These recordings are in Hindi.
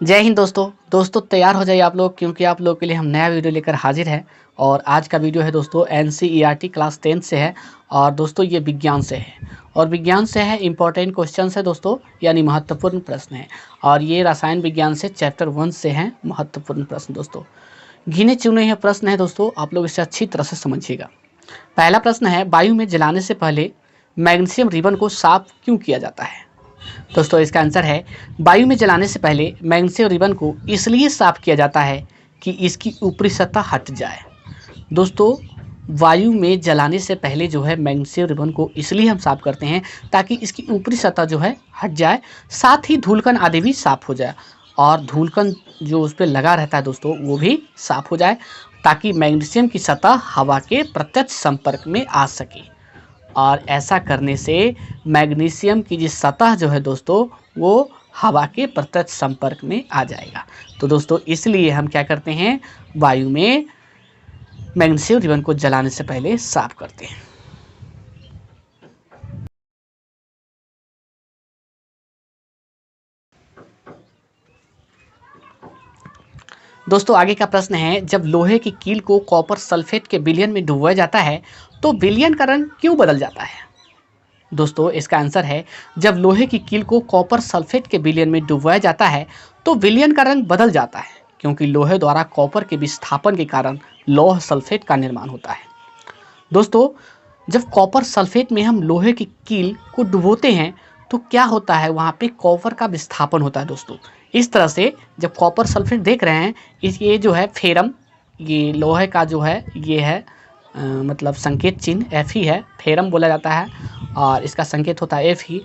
जय हिंद दोस्तों तैयार हो जाइए आप लोग, क्योंकि आप लोग के लिए हम नया वीडियो लेकर हाजिर हैं। और आज का वीडियो है दोस्तों एनसीईआरटी क्लास 10 से है। और दोस्तों ये विज्ञान से है, और विज्ञान से है इम्पोर्टेंट क्वेश्चन है दोस्तों, यानी महत्वपूर्ण प्रश्न है। और ये रसायन विज्ञान से चैप्टर 1 से हैं महत्वपूर्ण प्रश्न दोस्तों। गिने चुने हुए प्रश्न है दोस्तों, आप लोग इसे अच्छी तरह से समझिएगा। पहला प्रश्न है, वायु में जलाने से पहले मैग्नीशियम रिबन को साफ क्यों किया जाता है? दोस्तों इसका आंसर है, वायु में जलाने से पहले मैग्नीशियम रिबन को इसलिए साफ किया जाता है कि इसकी ऊपरी सतह हट जाए। दोस्तों वायु में जलाने से पहले जो है मैग्नीशियम रिबन को इसलिए हम साफ करते हैं ताकि इसकी ऊपरी सतह जो है हट जाए, साथ ही धूलकण आदि भी साफ हो जाए। और धूलकण जो उस पर लगा रहता है दोस्तों वो भी साफ हो जाए, ताकि मैग्नीशियम की सतह हवा के प्रत्यक्ष संपर्क में आ सके। और ऐसा करने से मैग्नीशियम की जिस सतह जो है दोस्तों वो हवा के प्रत्यक्ष संपर्क में आ जाएगा। तो दोस्तों इसलिए हम क्या करते हैं, वायु में मैग्नीशियम रिबन को जलाने से पहले साफ करते हैं। दोस्तों आगे का प्रश्न है, जब लोहे की कील को कॉपर सल्फेट के विलयन में डुबोया जाता है तो विलयन का रंग क्यों बदल जाता है? दोस्तों इसका आंसर है, जब लोहे की कील को कॉपर सल्फेट के विलयन में डुबोया जाता है तो विलयन का रंग बदल जाता है, क्योंकि लोहे द्वारा कॉपर के विस्थापन के कारण लौह सल्फेट का निर्माण होता है। दोस्तों जब कॉपर सल्फेट में हम लोहे की कील को डुबोते हैं तो क्या होता है, वहाँ पे कॉपर का विस्थापन होता है दोस्तों। इस तरह से जब कॉपर सल्फेट देख रहे हैं, इस ये जो है फेरम, ये लोहे का जो है ये है मतलब संकेत चिन्ह एफ ही है, फेरम बोला जाता है और इसका संकेत होता है एफ ही।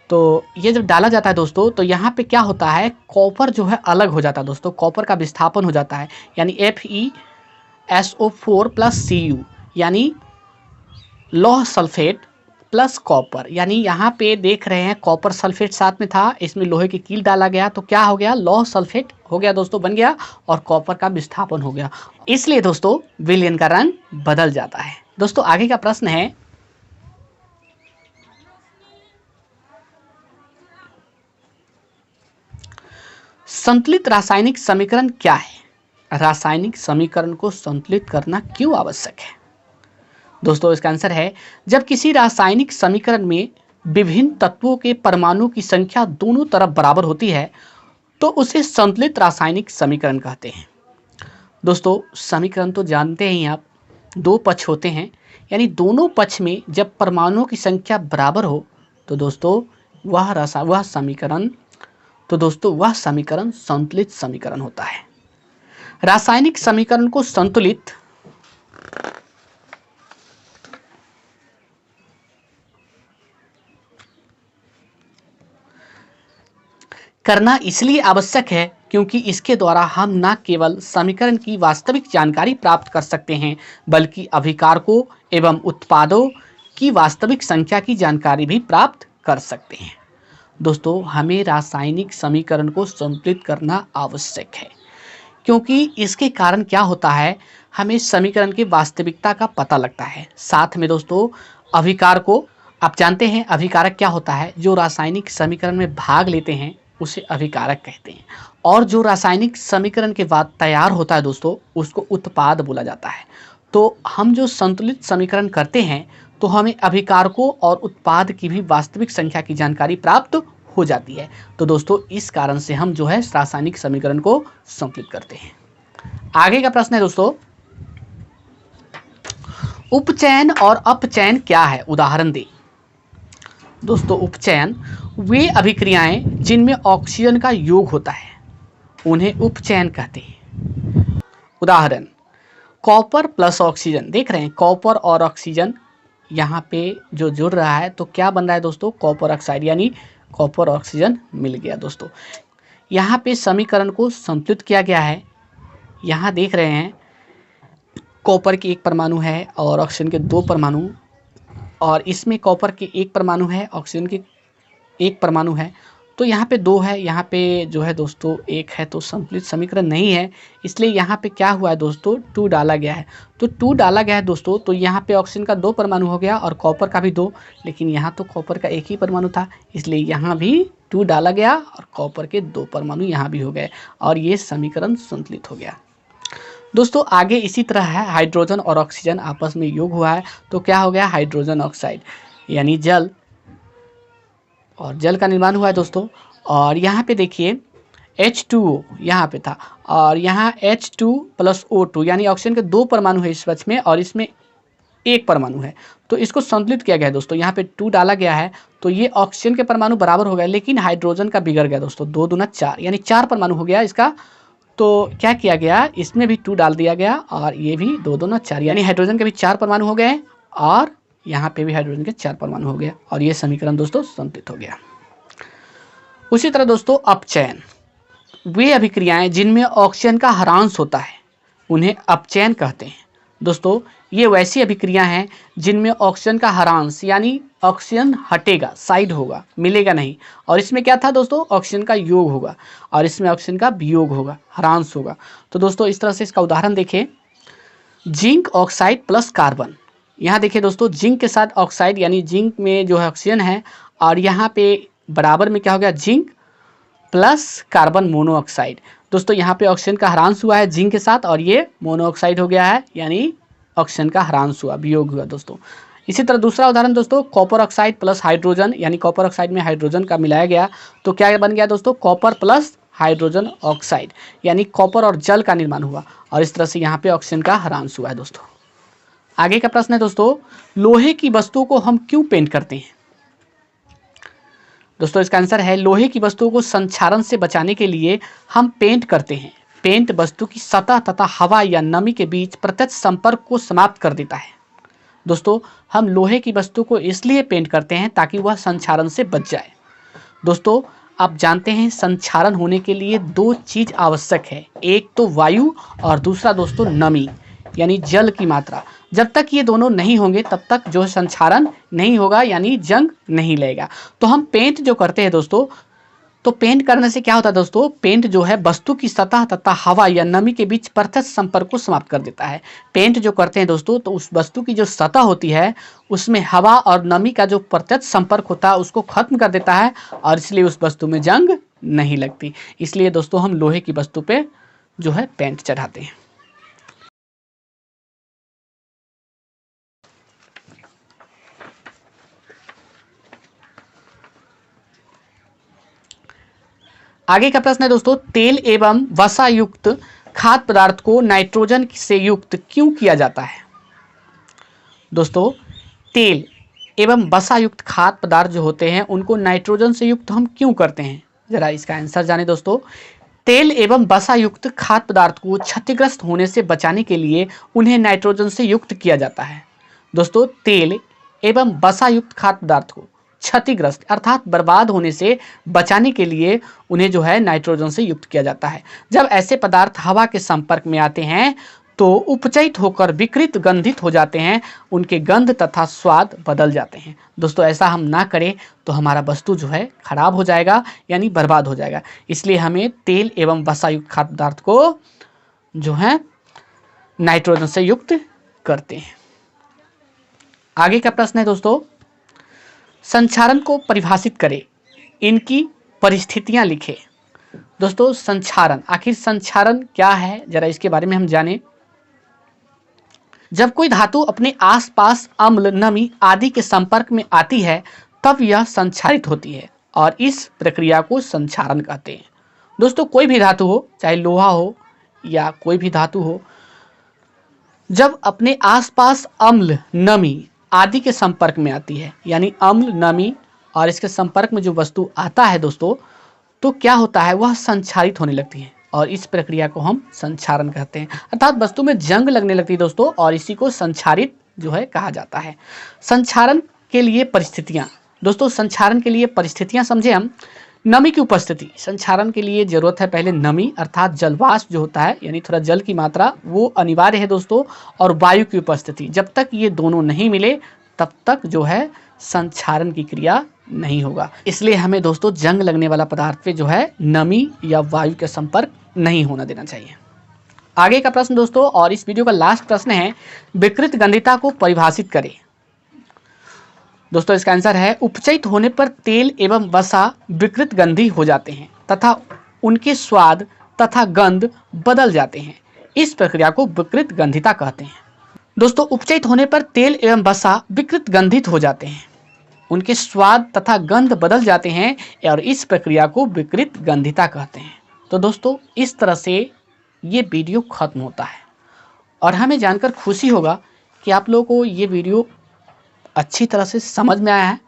तो ये जब डाला जाता है दोस्तों तो यहाँ पे क्या होता है, कॉपर जो है अलग हो जाता है दोस्तों, कॉपर का विस्थापन हो जाता है, यानी FeSO4 प्लस Cu, यानी लौह सल्फेट प्लस कॉपर। यानी यहाँ पे देख रहे हैं कॉपर सल्फेट साथ में था, इसमें लोहे की कील डाला गया तो क्या हो गया, लौह सल्फेट हो गया दोस्तों, बन गया, और कॉपर का विस्थापन हो गया। इसलिए दोस्तों विलयन का रंग बदल जाता है। दोस्तों आगे का प्रश्न है, संतुलित रासायनिक समीकरण क्या है? रासायनिक समीकरण को संतुलित करना क्यों आवश्यक है? दोस्तों इसका आंसर है, जब किसी रासायनिक समीकरण में विभिन्न तत्वों के परमाणु की संख्या दोनों तरफ बराबर होती है तो उसे संतुलित रासायनिक समीकरण कहते हैं। दोस्तों समीकरण तो जानते ही आप, दो पक्ष होते हैं, यानी दोनों पक्ष में जब परमाणुओं की संख्या बराबर हो तो दोस्तों वह समीकरण संतुलित समीकरण होता है। रासायनिक समीकरण को संतुलित करना इसलिए आवश्यक है क्योंकि इसके द्वारा हम न केवल समीकरण की वास्तविक जानकारी प्राप्त कर सकते हैं, बल्कि अभिकारकों एवं उत्पादों की वास्तविक संख्या की जानकारी भी प्राप्त कर सकते हैं। दोस्तों हमें रासायनिक समीकरण को संतुलित करना आवश्यक है, क्योंकि इसके कारण क्या होता है, हमें समीकरण की वास्तविकता का पता लगता है। साथ में दोस्तों अभिकारकों, आप जानते हैं अभिकारक क्या होता है, जो रासायनिक समीकरण में भाग लेते हैं उसे अभिकारक कहते हैं। और जो रासायनिक समीकरण के बाद तैयार होता है दोस्तों उसको उत्पाद बोला जाता है। तो हम जो संतुलित समीकरण करते हैं तो हमें अभिकारकों और उत्पाद की भी वास्तविक संख्या की जानकारी प्राप्त हो जाती है। तो दोस्तों इस कारण से हम जो है रासायनिक समीकरण को संतुलित करते हैं। आगे का प्रश्न है दोस्तों, उपचयन और अपचयन क्या है, उदाहरण दें। दोस्तों उपचयन वे अभिक्रियाएं जिनमें ऑक्सीजन का योग होता है उन्हें उपचयन कहते हैं। उदाहरण, कॉपर प्लस ऑक्सीजन, देख रहे हैं कॉपर और ऑक्सीजन यहाँ पे जो जुड़ रहा है तो क्या बन रहा है दोस्तों, कॉपर ऑक्साइड, यानी कॉपर ऑक्सीजन मिल गया। दोस्तों यहाँ पे समीकरण को संतुलित किया गया है। यहाँ देख रहे हैं कॉपर की एक परमाणु है और ऑक्सीजन के दो परमाणु, और इसमें कॉपर के एक परमाणु है, ऑक्सीजन के एक परमाणु है। तो यहाँ पे 2 है, यहाँ पे जो है दोस्तों 1 है, तो संतुलित समीकरण नहीं है। इसलिए यहाँ पे क्या हुआ है दोस्तों, 2 डाला गया है। तो 2 डाला गया है दोस्तों, तो यहाँ पे ऑक्सीजन का 2 परमाणु हो गया और कॉपर का भी 2, लेकिन यहाँ तो कॉपर का 1 ही परमाणु था, इसलिए यहाँ भी 2 डाला गया और कॉपर के 2 परमाणु यहाँ भी हो गए और ये समीकरण संतुलित हो गया। दोस्तों आगे इसी तरह है, हाइड्रोजन और ऑक्सीजन आपस में योग हुआ है, तो क्या हो गया, हाइड्रोजन ऑक्साइड यानी जल, और जल का निर्माण हुआ है दोस्तों। और यहाँ पे देखिए H2O यहाँ पे था और यहाँ H2 + O2 यानी ऑक्सीजन के 2 परमाणु है इस पक्ष में और इसमें 1 परमाणु है, तो इसको संतुलित किया गया है दोस्तों। यहाँ पे 2 डाला गया है, तो ये ऑक्सीजन के परमाणु बराबर हो गए, लेकिन हाइड्रोजन का बिगड़ गया दोस्तों, 2 दूना 4 यानी 4 परमाणु हो गया इसका। तो क्या किया गया, इसमें भी 2 डाल दिया गया और ये भी 2 दूना 4 यानी हाइड्रोजन के भी 4 परमाणु हो गए और यहाँ पे भी हाइड्रोजन के 4 परमाणु हो गया और ये समीकरण दोस्तों संतुलित हो गया। उसी तरह दोस्तों अपचयन, वे अभिक्रियाएं जिनमें ऑक्सीजन का ह्रांस होता है उन्हें अपचयन कहते हैं। दोस्तों ये वैसी अभिक्रिया हैं जिनमें ऑक्सीजन का ह्रांस यानी ऑक्सीजन हटेगा, साइड होगा, मिलेगा नहीं, और इसमें क्या था दोस्तों, ऑक्सीजन का योग होगा और इसमें ऑक्सीजन का वियोग होगा, ह्रांस होगा। तो दोस्तों इस तरह से इसका उदाहरण देखें, जिंक ऑक्साइड प्लस कार्बन। यहाँ देखिए दोस्तों जिंक के साथ ऑक्साइड यानी जिंक में जो है ऑक्सीजन है और यहाँ पे बराबर में क्या हो गया, जिंक प्लस कार्बन मोनोऑक्साइड। दोस्तों यहाँ पे ऑक्सीजन का ह्रांस हुआ है जिंक के साथ और ये मोनोऑक्साइड हो गया है यानी ऑक्सीजन का ह्रांस हुआ, वियोग हुआ दोस्तों। इसी तरह दूसरा उदाहरण दोस्तों, कॉपर ऑक्साइड प्लस हाइड्रोजन यानी कॉपर ऑक्साइड में हाइड्रोजन का मिलाया गया, तो क्या बन गया दोस्तों, कॉपर प्लस हाइड्रोजन ऑक्साइड यानी कॉपर और जल का निर्माण हुआ और इस तरह से यहाँ पे ऑक्सीजन का ह्रांस हुआ है दोस्तों। आगे का प्रश्न है दोस्तों, लोहे की वस्तुओं को हम क्यों पेंट करते हैं। दोस्तों इसका आंसर है, लोहे की वस्तुओं को संक्षारण से बचाने के लिए हम पेंट करते हैं। पेंट वस्तु की सतह तथा हवा या नमी के बीच प्रत्यक्ष संपर्क को समाप्त कर देता है। दोस्तों हम लोहे की वस्तु को इसलिए पेंट करते हैं ताकि वह संक्षारण से बच जाए। दोस्तों आप जानते हैं संक्षारण होने के लिए 2 चीज़ आवश्यक है, एक तो वायु और दूसरा दोस्तों नमी यानी जल की मात्रा। जब तक ये दोनों नहीं होंगे तब तक जो संक्षारण नहीं होगा यानी जंग नहीं लगेगा। तो हम पेंट जो करते हैं दोस्तों, तो पेंट करने से क्या होता है दोस्तों, पेंट जो है वस्तु की सतह तथा हवा या नमी के बीच प्रत्यक्ष संपर्क को समाप्त कर देता है। पेंट जो करते हैं दोस्तों, तो उस वस्तु की जो सतह होती है उसमें हवा और नमी का जो प्रत्यक्ष संपर्क होता है उसको खत्म कर देता है और इसलिए उस वस्तु में जंग नहीं लगती। इसलिए दोस्तों हम लोहे की वस्तु पे जो है पेंट चढ़ाते हैं। आगे का प्रश्न है दोस्तों, तेल एवं वसा युक्त खाद्य पदार्थ को नाइट्रोजन से युक्त क्यों किया जाता है। दोस्तों तेल एवं वसा युक्त खाद्य पदार्थ जो होते हैं उनको नाइट्रोजन से युक्त हम क्यों करते हैं, जरा इसका आंसर जाने दोस्तों। तेल एवं वसा युक्त खाद्य पदार्थ को क्षतिग्रस्त होने से बचाने के लिए उन्हें नाइट्रोजन से युक्त किया जाता है। दोस्तों तेल एवं वसा युक्त खाद्य पदार्थ को क्षतिग्रस्त अर्थात बर्बाद होने से बचाने के लिए उन्हें जो है नाइट्रोजन से युक्त किया जाता है। जब ऐसे पदार्थ हवा के संपर्क में आते हैं तो उपचयित होकर विकृत गंधित हो जाते हैं, उनके गंध तथा स्वाद बदल जाते हैं। दोस्तों ऐसा हम ना करें तो हमारा वस्तु जो है खराब हो जाएगा यानी बर्बाद हो जाएगा। इसलिए हमें तेल एवं वसा युक्त खाद्य पदार्थ को जो है नाइट्रोजन से युक्त करते हैं। आगे का प्रश्न है दोस्तों, संक्षारण को परिभाषित करें, इनकी परिस्थितियां लिखें। दोस्तों संक्षारण, आखिर संक्षारण क्या है जरा इसके बारे में हम जानें। जब कोई धातु अपने आसपास अम्ल, नमी आदि के संपर्क में आती है तब यह संक्षारित होती है और इस प्रक्रिया को संक्षारण कहते हैं। दोस्तों कोई भी धातु हो, चाहे लोहा हो या कोई भी धातु हो, जब अपने आसपास अम्ल, नमी आदि के संपर्क में आती है यानी अम्ल, नमी और इसके संपर्क में जो वस्तु आता है दोस्तों, तो क्या होता है वह संक्षारित होने लगती है और इस प्रक्रिया को हम संक्षारण कहते हैं। अर्थात वस्तु में जंग लगने लगती है दोस्तों और इसी को संक्षारित जो है कहा जाता है। संक्षारण के लिए परिस्थितियां, दोस्तों संक्षारण के लिए परिस्थितियां समझे हम। नमी की उपस्थिति, संक्षारण के लिए जरूरत है पहले नमी अर्थात जलवाष्प जो होता है यानी थोड़ा जल की मात्रा वो अनिवार्य है दोस्तों, और वायु की उपस्थिति। जब तक ये दोनों नहीं मिले तब तक जो है संक्षारण की क्रिया नहीं होगा। इसलिए हमें दोस्तों जंग लगने वाला पदार्थ पे जो है नमी या वायु के संपर्क नहीं होना देना चाहिए। आगे का प्रश्न दोस्तों, और इस वीडियो का लास्ट प्रश्न है, विकृत गंधिता को परिभाषित करें। दोस्तों इसका आंसर है, उपचयित होने पर तेल एवं वसा विकृत गंधी हो जाते हैं तथा उनके स्वाद तथा गंध बदल जाते हैं। इस प्रक्रिया को विकृत गंधिता कहते हैं। दोस्तों उपचयित होने पर तेल एवं वसा विकृत गंधित हो जाते हैं, उनके स्वाद तथा गंध बदल जाते हैं और इस प्रक्रिया को विकृत गंधिता कहते हैं। तो दोस्तों इस तरह से ये वीडियो खत्म होता है और हमें जानकर खुशी होगा कि आप लोगों को ये वीडियो अच्छी तरह से समझ में आया है।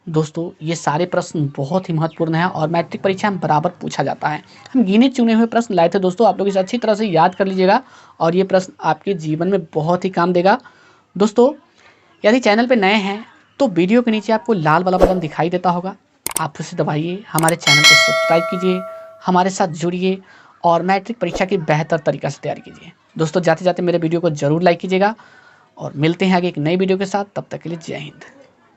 दोस्तों ये सारे प्रश्न बहुत ही महत्वपूर्ण हैं और मैट्रिक परीक्षा में बराबर पूछा जाता है। हम गिने चुने हुए प्रश्न लाए थे दोस्तों, आप लोग इसे अच्छी तरह से याद कर लीजिएगा और ये प्रश्न आपके जीवन में बहुत ही काम देगा। दोस्तों यदि चैनल पर नए हैं तो वीडियो के नीचे आपको लाल वाला बटन दिखाई देता होगा, आप उसे दबाइए, हमारे चैनल को सब्सक्राइब कीजिए, हमारे साथ जुड़िए और मैट्रिक परीक्षा की बेहतर तरीक़ा से तैयारी कीजिए। दोस्तों जाते जाते मेरे वीडियो को ज़रूर लाइक कीजिएगा और मिलते हैं आगे एक नई वीडियो के साथ। तब तक के लिए जय हिंद।